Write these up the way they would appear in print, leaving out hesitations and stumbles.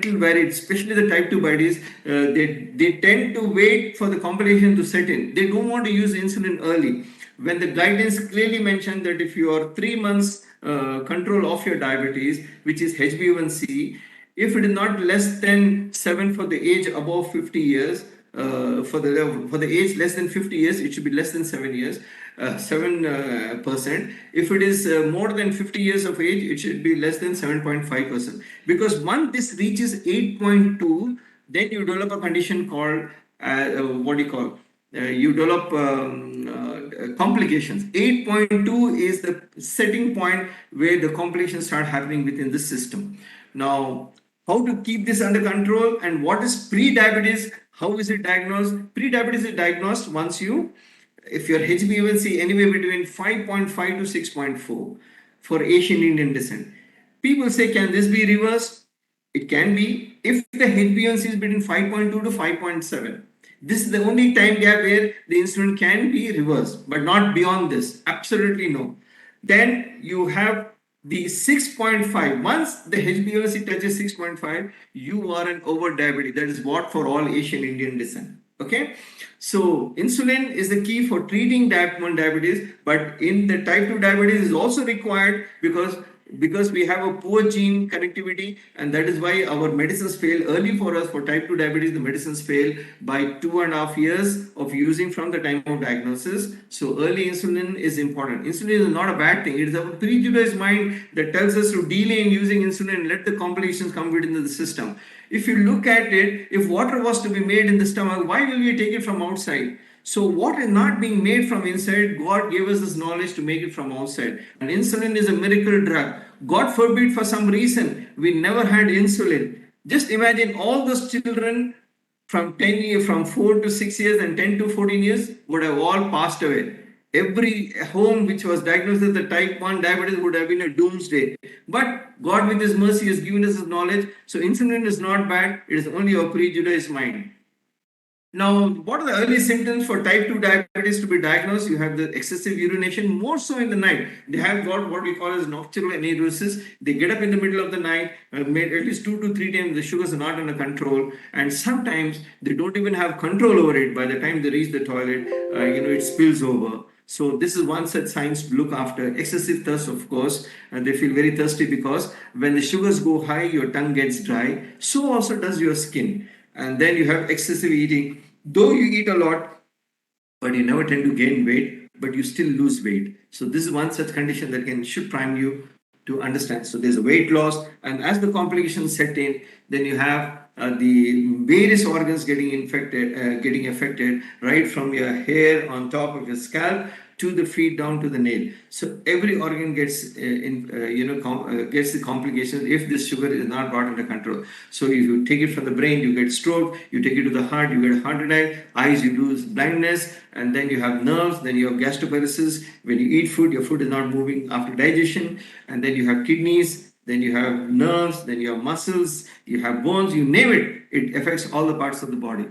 little varied, especially the type 2 diabetes. They tend to wait for the complication to set in. They don't want to use insulin early. When the guidance clearly mentioned that if you are 3 months control of your diabetes, which is HbA1c, if it is not less than 7 for the age above 50 years, for the age less than 50 years, it should be less than 7 years, 7%. If it is more than 50 years of age, it should be less than 7.5%. Because once this reaches 8.2, then you develop a condition called what do you call? You develop complications. 8.2 is the setting point where the complications start happening within the system. Now, how to keep this under control and what is pre-diabetes? How is it diagnosed? Pre-diabetes is diagnosed once if your HbA1c anywhere between 5.5 to 6.4 for Asian Indian descent. People say, can this be reversed? It can be if the HbA1c is between 5.2 to 5.7. This is the only time gap where the insulin can be reversed, but not beyond this. Absolutely no. Then you have the 6.5. Once the HbA1c touches 6.5, you are an over diabetic. That is what for all Asian Indian descent. Okay, so insulin is the key for treating type 1 diabetes, but in the type 2 diabetes is also required because we have a poor gene connectivity, and that is why our medicines fail early for us. For type 2 diabetes, the medicines fail by 2.5 years of using from the time of diagnosis. So early insulin is important. Insulin is not a bad thing. It is a prejudiced mind that tells us to delay in using insulin and let the complications come within the system. If you look at it, if water was to be made in the stomach, why will we take it from outside? So what is not being made from inside, God gave us this knowledge to make it from outside. And insulin is a miracle drug. God forbid, for some reason, we never had insulin. Just imagine all those children from 10 years, from 4 to 6 years and 10 to 14 years would have all passed away. Every home which was diagnosed with the type 1 diabetes would have been a doomsday. But God, with His mercy, has given us His knowledge. So insulin is not bad. It is only a prejudiced mind. Now, what are the early symptoms for type 2 diabetes to be diagnosed? You have the excessive urination, more so in the night. They have got what we call as nocturnal aneurysm. They get up in the middle of the night, made at least 2 to 3 times, the sugars are not under control. And sometimes they don't even have control over it. By the time they reach the toilet, it spills over. So this is one such signs to look after. Excessive thirst, of course, and they feel very thirsty because when the sugars go high, your tongue gets dry. So also does your skin. And then you have excessive eating. Though you eat a lot, but you never tend to gain weight, but you still lose weight. So this is one such condition that should prime you to understand. So there's a weight loss, and as the complications set in, then you have the various organs getting affected, right from your hair on top of your scalp to the feet down to the nail. So every organ gets gets the complications if this sugar is not brought under control. So if you take it from the brain, you get stroke. You take it to the heart, you get heart attack. Eyes, you lose blindness, and then you have nerves. Then you have gastroparesis. When you eat food, your food is not moving after digestion, and then you have kidneys. Then you have nerves. Then you have muscles. You have bones. You name it. It affects all the parts of the body.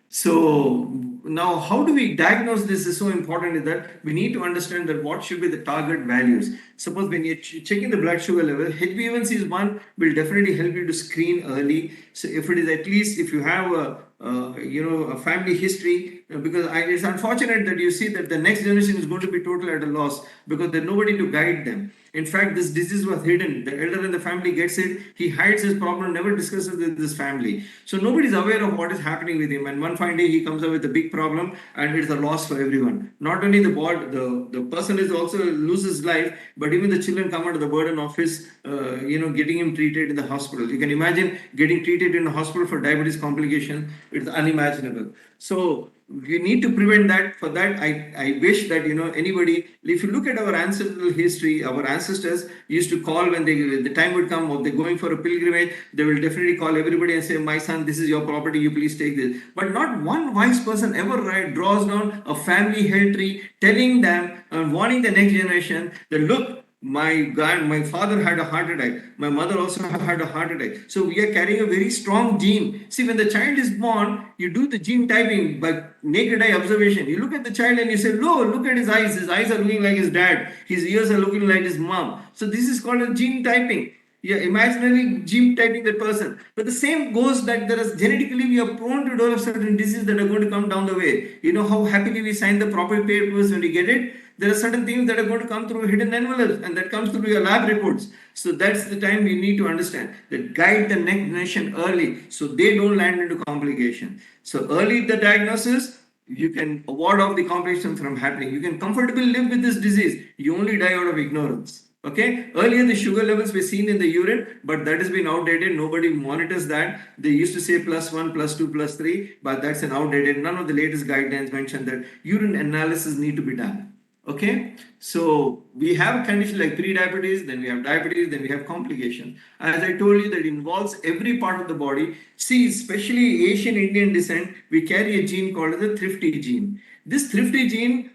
So now, how do we diagnose this is so important is that we need to understand that what should be the target values. Suppose when you're checking the blood sugar level, HbA1c is one, will definitely help you to screen early. So if it is at least, if you have a family history, because it's unfortunate that you see that the next generation is going to be total at a loss because there's nobody to guide them. In fact, this disease was hidden. The elder in the family gets it. He hides his problem, never discusses with his family. So nobody's aware of what is happening with him. And one fine day he comes up with a big problem, and it's a loss for everyone. Not only the person is also loses life, but even the children come under the burden of his, getting him treated in the hospital. You can imagine getting treated in a hospital for diabetes complication. It's unimaginable. So we need to prevent that. For that, I wish that anybody, if you look at our ancestral history, our ancestors used to call when the time would come of they're going for a pilgrimage, they will definitely call everybody and say, my son, this is your property, you please take this. But not one wise person ever draws down a family held tree telling them and warning the next generation that look, my father had a heart attack. My mother also had a heart attack. So we are carrying a very strong gene. See, when the child is born, you do the gene typing by naked eye observation. You look at the child and you say, look at his eyes. His eyes are looking like his dad. His ears are looking like his mom. So this is called a gene typing. You're imaginarily gene typing that person. But the same goes that there is genetically we are prone to develop certain diseases that are going to come down the way. You know how happily we sign the proper papers when we get it? There are certain things that are going to come through hidden envelopes and that comes through your lab reports. So that's the time you need to understand that guide the next generation early so they don't land into complication. So early the diagnosis, you can ward off the complications from happening. You can comfortably live with this disease. You only die out of ignorance. Okay, earlier the sugar levels were seen in the urine, but that has been outdated. Nobody monitors that. They used to say +1, +2, +3, but that's an outdated. None of the latest guidelines mention that urine analysis need to be done. Okay, so we have conditions like pre-diabetes, then we have diabetes, then we have complications. As I told you, that involves every part of the body. See, especially Asian Indian descent, we carry a gene called the thrifty gene. This thrifty gene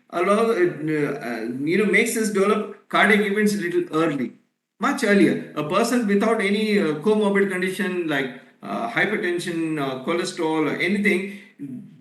makes us develop cardiac events a little early, much earlier. A person without any comorbid condition like hypertension, cholesterol, or anything,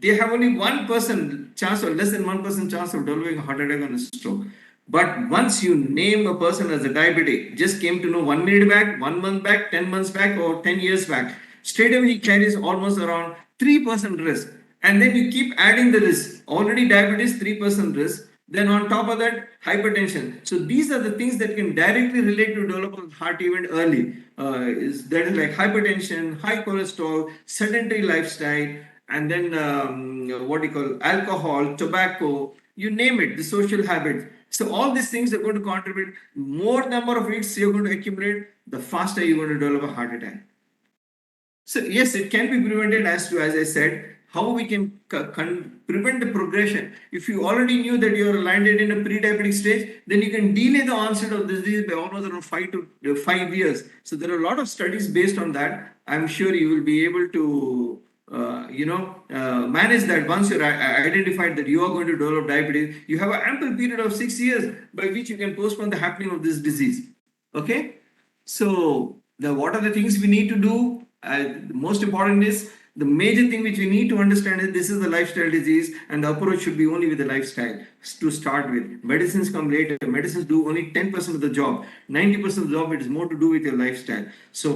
they have only 1% chance or less than 1% chance of developing a heart attack and a stroke. But once you name a person as a diabetic, just came to know 1 minute back, 1 month back, 10 months back, or 10 years back, straight away he carries almost around 3% risk. And then you keep adding the risk. Already diabetes, 3% risk. Then on top of that, hypertension. So these are the things that can directly relate to develop a heart event early. That is like hypertension, high cholesterol, sedentary lifestyle, and then what you call alcohol, tobacco, you name it, the social habits. So all these things are going to contribute. More number of hits you're going to accumulate, the faster you're going to develop a heart attack. So yes, it can be prevented as I said, how we can prevent the progression. If you already knew that you're landed in a pre-diabetic stage, then you can delay the onset of this disease by almost around 5 years. So there are a lot of studies based on that. I'm sure you will be able to manage that. Once you're identified that you are going to develop diabetes, you have an ample period of 6 years by which you can postpone the happening of this disease. Okay, so what are the things we need to do? The most important is the major thing which we need to understand is this is a lifestyle disease, and the approach should be only with the lifestyle to start with. Medicines come later. Medicines do only 10% of the job. 90% of the job, it is more to do with your lifestyle. So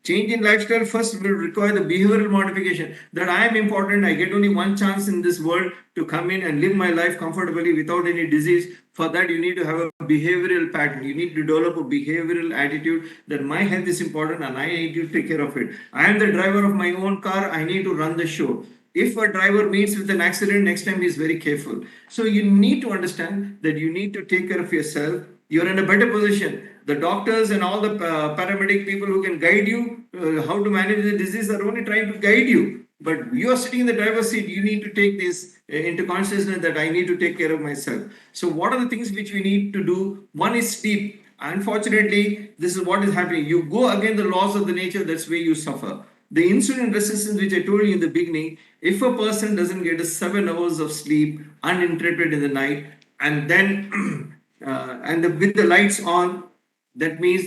change in lifestyle first will require the behavioral modification, that I am important. I get only one chance in this world to come in and live my life comfortably without any disease. For that, you need to have a behavioral pattern. You need to develop a behavioral attitude that my health is important and I need to take care of it. I am the driver of my own car. I need to run the show. If a driver meets with an accident, next time he is very careful. So you need to understand that you need to take care of yourself. You're in a better position. The doctors and all the paramedic people who can guide you how to manage the disease are only trying to guide you. But you are sitting in the driver's seat. You need to take this into consciousness that I need to take care of myself. So what are the things which we need to do? One is sleep. Unfortunately, this is what is happening. You go against the laws of the nature, that's where you suffer. The insulin resistance, which I told you in the beginning, if a person doesn't get 7 hours of sleep uninterrupted in the night, and then with the lights on, that means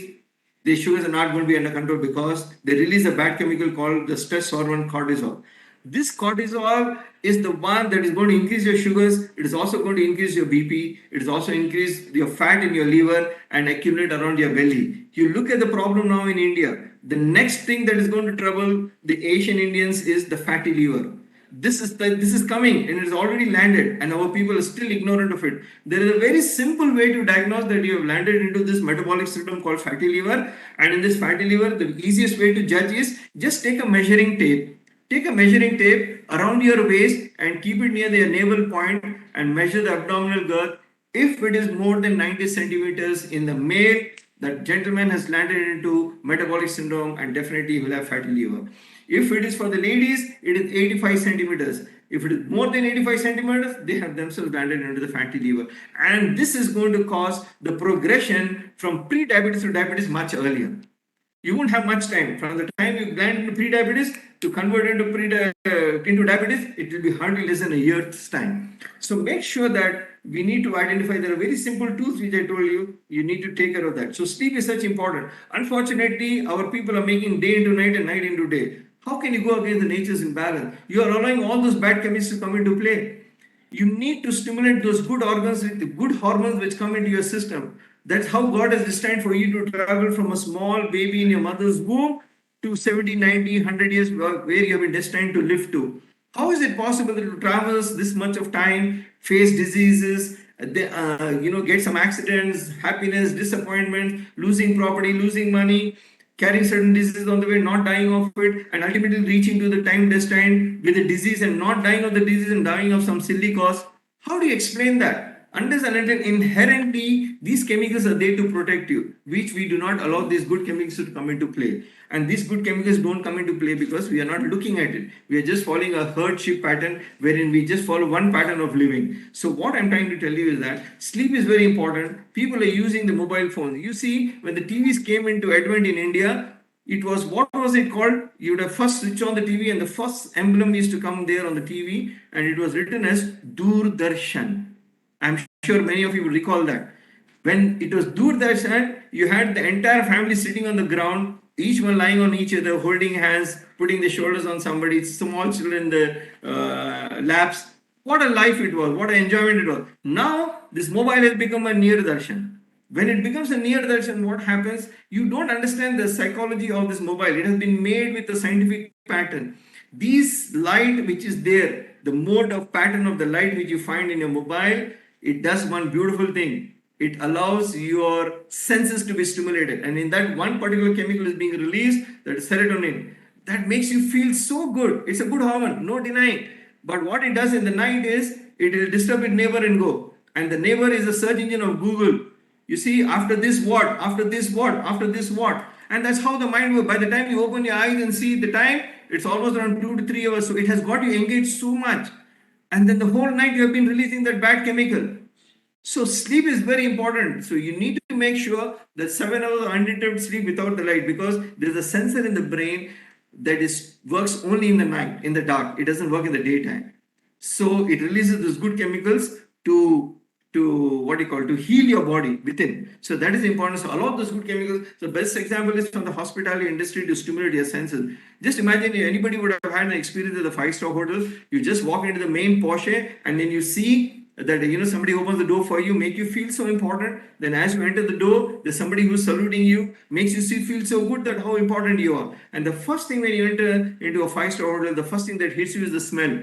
the sugars are not going to be under control because they release a bad chemical called the stress hormone cortisol. This cortisol is the one that is going to increase your sugars. It is also going to increase your BP. It is also increase your fat in your liver and accumulate around your belly. You look at the problem now in India. The next thing that is going to trouble the Asian Indians is the fatty liver. This is coming and it is already landed, and our people are still ignorant of it. There is a very simple way to diagnose that you have landed into this metabolic syndrome called fatty liver. And in this fatty liver, the easiest way to judge is just take a measuring tape. Take a measuring tape around your waist and keep it near the navel point and measure the abdominal girth. If it is more than 90 centimeters in the male, that gentleman has landed into metabolic syndrome and definitely will have fatty liver. If it is for the ladies, it is 85 centimeters. If it is more than 85 centimeters, they have themselves landed into the fatty liver. And this is going to cause the progression from pre-diabetes to diabetes much earlier. You won't have much time. From the time you land into pre-diabetes to convert into diabetes, it will be hardly less than a year's time. So make sure that we need to identify. There are very simple tools which I told you. You need to take care of that. So sleep is such important. Unfortunately, our people are making day into night and night into day. How can you go against the nature's imbalance? You are allowing all those bad chemicals to come into play. You need to stimulate those good organs with the good hormones which come into your system. That's how God has destined for you to travel from a small baby in your mother's womb to 70, 90, 100 years where you have been destined to live to. How is it possible to traverse this much of time, face diseases, get some accidents, happiness, disappointment, losing property, losing money, carrying certain diseases on the way, not dying of it, and ultimately reaching to the time destined with a disease and not dying of the disease and dying of some silly cause? How do you explain that? Unless and until inherently these chemicals are there to protect you, which we do not allow these good chemicals to come into play. And these good chemicals don't come into play because we are not looking at it. We are just following a herdship pattern wherein we just follow one pattern of living. So what I'm trying to tell you is that sleep is very important. People are using the mobile phones. You see, when the TVs came into advent in India, it was, what was it called? You would have first switch on the TV and the first emblem used to come there on the TV and it was written as Doordarshan. I'm sure many of you will recall that. When it was Doordarshan, you had the entire family sitting on the ground, each one lying on each other, holding hands, putting the shoulders on somebody, small children in the laps. What a life it was, what an enjoyment it was. Now, this mobile has become a near darshan. When it becomes a near darshan, what happens? You don't understand the psychology of this mobile. It has been made with a scientific pattern. These light which is there, the mode of pattern of the light which you find in your mobile, it does one beautiful thing. It allows your senses to be stimulated, and in that one particular chemical is being released, that is serotonin, that makes you feel so good. It's a good hormone, no denying. But what it does in the night is it will disturb your neighbor and go, and the neighbor is the search engine of Google. You see, after this what, after this what, after this what, and that's how the mind works. By the time you open your eyes and see the time, it's almost around 2 to 3 hours. So it has got you engaged so much, and then the whole night you have been releasing that bad chemical. So sleep is very important. So you need to make sure that 7 hours of uninterrupted sleep without the light, because there's a sensor in the brain that is works only in the night, in the dark. It doesn't work in the daytime. So it releases those good chemicals to what you call to heal your body within. So that is important. So a lot of those good chemicals. The best example is from the hospitality industry to stimulate your senses. Just imagine if anybody would have had an experience at the five-star hotel. You just walk into the main Porsche and then you see that somebody opens the door for you, make you feel so important. Then as you enter the door, there's somebody who's saluting you, makes you feel so good that how important you are. And the first thing when you enter into a five-star hotel, the first thing that hits you is the smell.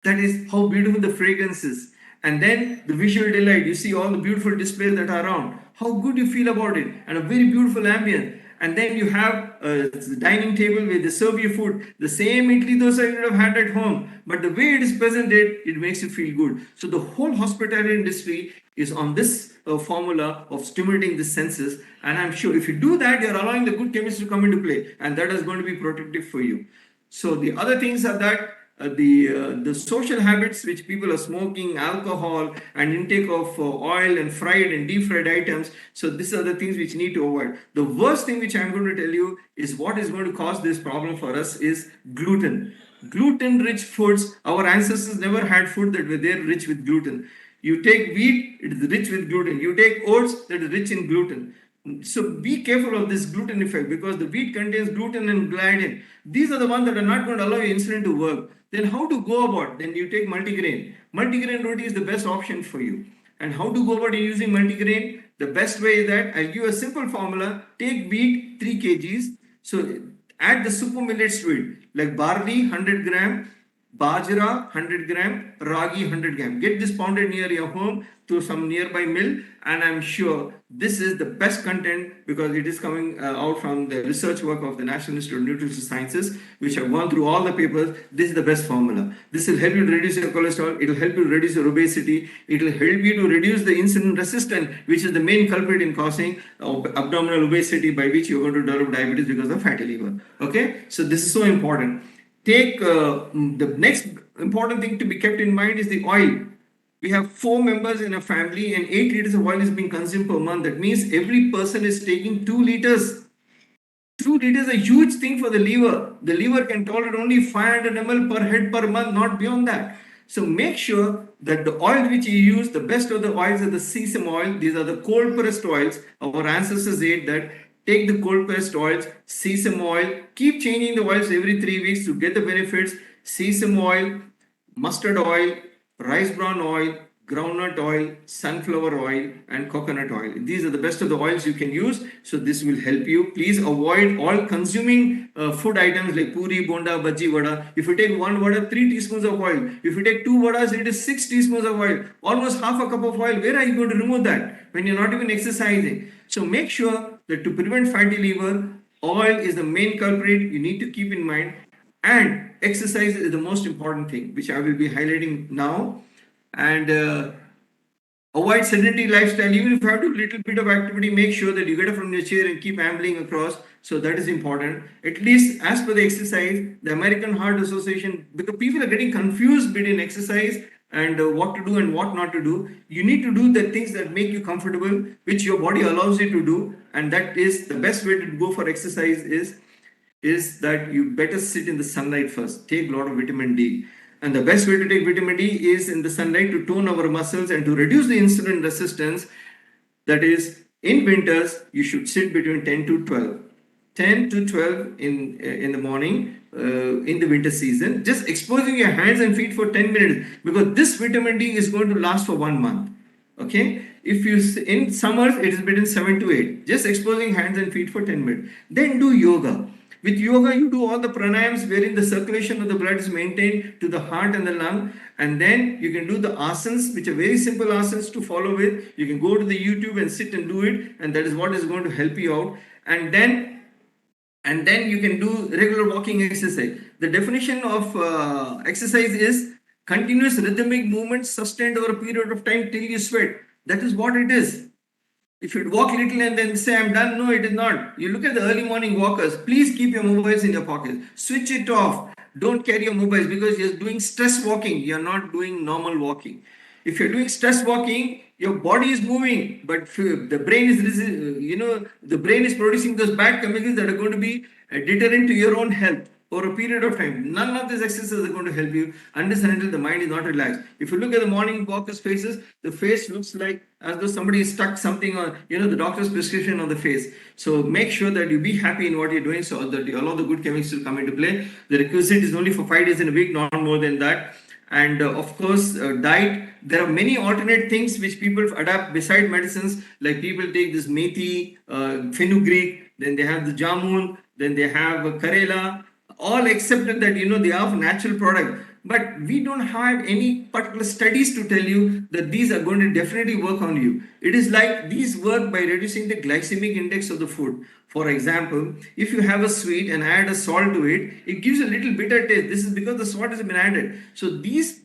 That is how beautiful the fragrance is. And then the visual delight, you see all the beautiful displays that are around, how good you feel about it, and a very beautiful ambience. And then you have a dining table where they serve you food, the same idli dosa you would have had at home, but the way it is presented, it makes you feel good. So the whole hospitality industry is on this formula of stimulating the senses, and I'm sure if you do that, you're allowing the good chemistry to come into play, and that is going to be protective for you. So the other things are that the social habits which people are smoking, alcohol, and intake of oil and fried and deep fried items. So these are the things which need to avoid. The worst thing which I'm going to tell you is what is going to cause this problem for us is gluten. Gluten-rich foods. Our ancestors never had food that were there rich with gluten. You take wheat, it is rich with gluten. You take oats, that is rich in gluten. So be careful of this gluten effect, because the wheat contains gluten and gliadin. These are the ones that are not going to allow your insulin to work. Then how to go about? Then you take multigrain. Multigrain roti is the best option for you. And how to go about using multigrain? The best way is that I'll give a simple formula. Take wheat 3 kgs. So add the super millets to it, like barley 100 gram, bajra 100 gram, ragi 100 gram. Get this pounded near your home to some nearby mill, and I'm sure this is the best content because it is coming out from the research work of the National Institute of Nutrition Sciences, which have gone through all the papers. This is the best formula. This will help you to reduce your cholesterol. It will help you to reduce your obesity. It will help you to reduce the insulin resistance, which is the main culprit in causing abdominal obesity, by which you're going to develop diabetes because of fatty liver. Okay, so this is so important. Take the next important thing to be kept in mind is the oil. We have 4 members in a family and 8 liters of oil is being consumed per month. That means every person is taking 2 liters. 2 liters is a huge thing for the liver. The liver can tolerate only 500 ml per head per month, not beyond that. So make sure that the oil which you use, the best of the oils are the sesame oil. These are the cold pressed oils. Our ancestors ate that. Take the cold pressed oils, sesame oil. Keep changing the oils every 3 weeks to get the benefits. Sesame oil, mustard oil, rice bran oil, groundnut oil, sunflower oil, and coconut oil. These are the best of the oils you can use. So this will help you. Please avoid all consuming food items like puri, bonda, bhaji, vada. If you take one vada, 3 teaspoons of oil. If you take two vadas, it is 6 teaspoons of oil. Almost half a cup of oil. Where are you going to remove that when you're not even exercising? So make sure that to prevent fatty liver, oil is the main culprit. You need to keep in mind. And exercise is the most important thing, which I will be highlighting now. And avoid sedentary lifestyle. Even if you have to do a little bit of activity, make sure that you get up from your chair and keep ambling across. So that is important. At least as per the exercise, the American Heart Association, because people are getting confused between exercise and what to do and what not to do. You need to do the things that make you comfortable, which your body allows you to do. And that is the best way to go for exercise is that you better sit in the sunlight first. Take a lot of vitamin D. And the best way to take vitamin D is in the sunlight to tone our muscles and to reduce the insulin resistance. That is, in winters, you should sit between 10 to 12. 10 to 12 in the morning in the winter season. Just exposing your hands and feet for 10 minutes because this vitamin D is going to last for 1 month. Okay, if you in summers it is between 7 to 8, just exposing hands and feet for 10 minutes. Then do yoga. With yoga, you do all the pranayams wherein the circulation of the blood is maintained to the heart and the lung. And then you can do the asanas, which are very simple asanas to follow with. You can go to the YouTube and sit and do it. And that is what is going to help you out. And then you can do regular walking exercise. The definition of exercise is continuous rhythmic movement sustained over a period of time till you sweat. That is what it is. If you walk little and then say I'm done, no, it is not. You look at the early morning walkers, please keep your mobiles in your pockets. Switch it off. Don't carry your mobiles because you're doing stress walking. You're not doing normal walking. If you're doing stress walking, your body is moving, but the brain is, the brain is producing those bad chemicals that are going to be a deterrent to your own health over a period of time. None of these exercises are going to help you unless and until the mind is not relaxed. If you look at the morning walkers' faces, the face looks like as though somebody stuck something on, the doctor's prescription on the face. So make sure that you be happy in what you're doing so that all of the good chemicals will come into play. The requisite is only for 5 days in a week, not more than that. And of course, diet. There are many alternate things which people adapt beside medicines. Like people take this methi, fenugreek, then they have the jamun, then they have karela. All accepted that they are natural product, but we don't have any particular studies to tell you that these are going to definitely work on you. It is like these work by reducing the glycemic index of the food. For example, if you have a sweet and add a salt to it, it gives a little bitter taste. This is because the salt has been added. So these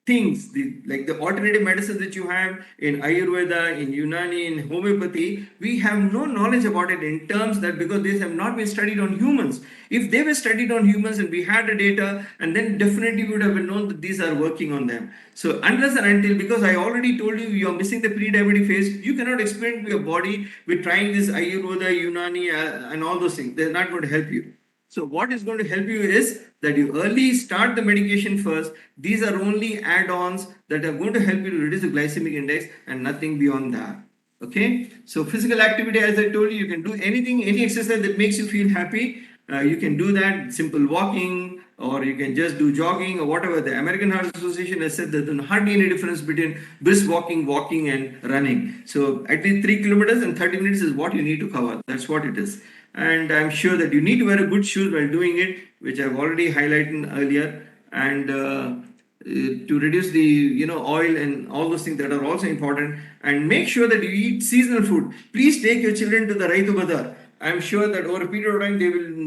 things, like the alternative medicine that you have in Ayurveda, in Unani, in homeopathy, we have no knowledge about it in terms that because these have not been studied on humans. If they were studied on humans and we had the data, and then definitely we would have known that these are working on them. So unless and until, because I already told you, you're missing the pre-diabetic phase, you cannot explain to your body with trying this Ayurveda, Unani, and all those things. They're not going to help you. So what is going to help you is that you early start the medication first. These are only add-ons that are going to help you to reduce the glycemic index and nothing beyond that. Okay. So physical activity, as I told you, you can do anything, any exercise that makes you feel happy. You can do that, simple walking, or you can just do jogging or whatever. The American Heart Association has said that there's hardly any difference between brisk walking, and running. So at least 3 kilometers and 30 minutes is what you need to cover. That's what it is. And I'm sure that you need to wear a good shoes while doing it, which I've already highlighted earlier, and to reduce the oil and all those things that are also important. And make sure that you eat seasonal food. Please take your children to the Raitu Bazar. I'm sure that over a period of time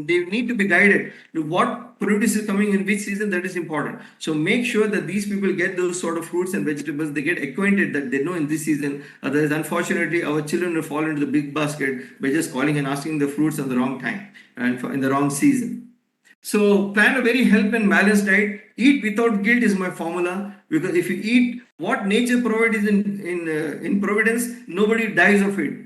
they need to be guided to what produce is coming in which season. That is important. So make sure that these people get those sort of fruits and vegetables. They get acquainted that they know in this season. Otherwise, unfortunately, our children will fall into the big basket by just calling and asking the fruits at the wrong time and in the wrong season. So plan a very healthy and balanced diet. Eat without guilt is my formula, because if you eat what nature provides in providence, nobody dies of it.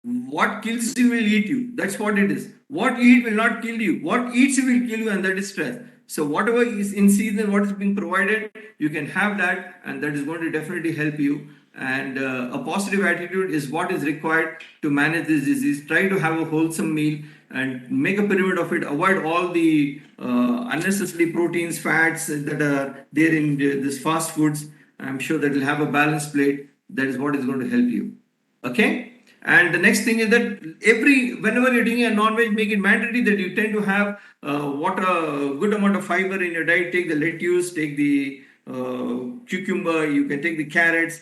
What kills you will eat you. That's what it is. What you eat will not kill you. What eats you will kill you, and that is stress. So whatever is in season, what is being provided, you can have that, and that is going to definitely help you. And a positive attitude is what is required to manage this disease. Try to have a wholesome meal and make a pyramid of it. Avoid all the unnecessary proteins, fats that are there in this fast foods. I'm sure that will have a balanced plate. That is what is going to help you. Okay. And the next thing is that whenever you're doing a non-veg, make it mandatory that you tend to have what a good amount of fiber in your diet. Take the lettuce, take the cucumber, you can take the carrots.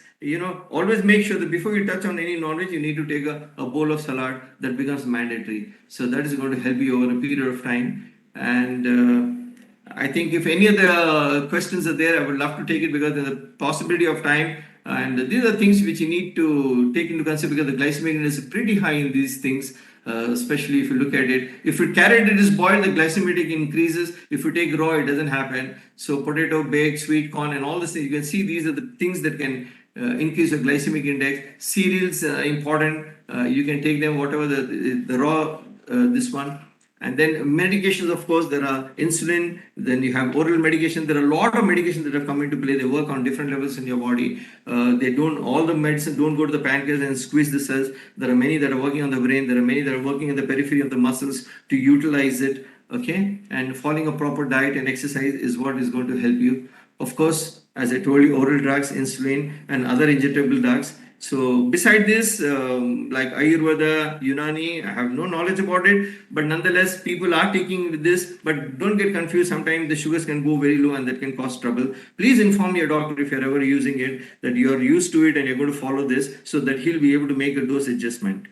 Always make sure that before you touch on any non-veg, you need to take a bowl of salad. That becomes mandatory. So that is going to help you over a period of time. And I think if any other questions are there, I would love to take it because there's a possibility of time. And these are things which you need to take into consideration because the glycemic index is pretty high in these things, especially if you look at it. If you carrot it is boiled, the glycemic increases. If you take raw, it doesn't happen. So potato, baked, sweet corn, and all these things, you can see these are the things that can increase your glycemic index. Cereals important. You can take them whatever the raw this one. And then medications, of course, there are insulin, then you have oral medication. There are a lot of medications that have come into play. They work on different levels in your body. All the medicine don't go to the pancreas and squeeze the cells. There are many that are working on the brain. There are many that are working in the periphery of the muscles to utilize it. Okay. And following a proper diet and exercise is what is going to help you. Of course, as I told you, oral drugs, insulin, and other injectable drugs. So beside this, like Ayurveda, Unani, I have no knowledge about it, but nonetheless, people are taking this. But don't get confused. Sometimes the sugars can go very low, and that can cause trouble. Please inform your doctor if you're ever using it that you are used to it and you're going to follow this, so that he'll be able to make a dose adjustment.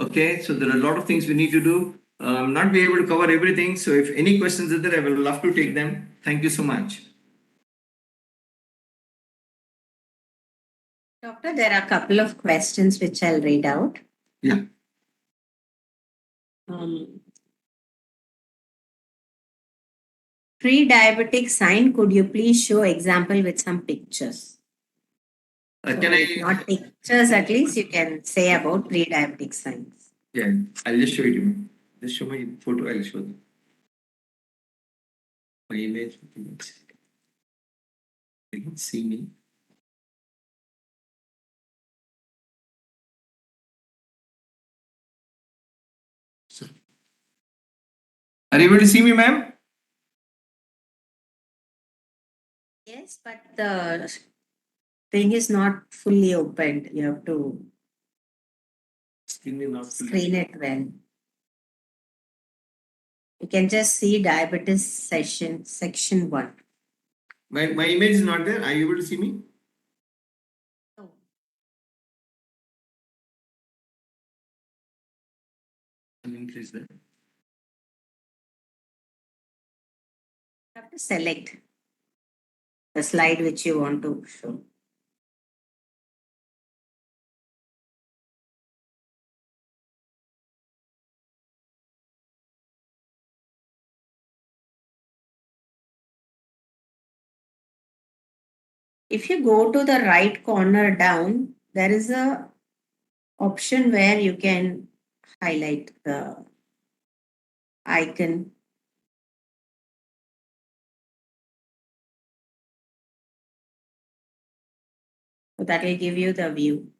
Okay, so there are a lot of things we need to do. Not be able to cover everything. So if any questions are there, I will love to take them. Thank you so much. Doctor, there are a couple of questions which I'll read out. Yeah. Pre-diabetic sign, could you please show example with some pictures? Can I? Not pictures, at least you can say about pre-diabetic signs. Yeah, I'll just show it to you. Just show my photo, I'll show them. My image. You can see me. So, are you able to see me, ma'am? Yes, but the thing is not fully opened. You have to screen it well. You can just see diabetes section 1. My image is not there. Are you able to see me? Oh. I'll increase that. You have to select the slide which you want to show. If you go to the right corner down, there is a option where you can highlight the icon. So that will give you the view.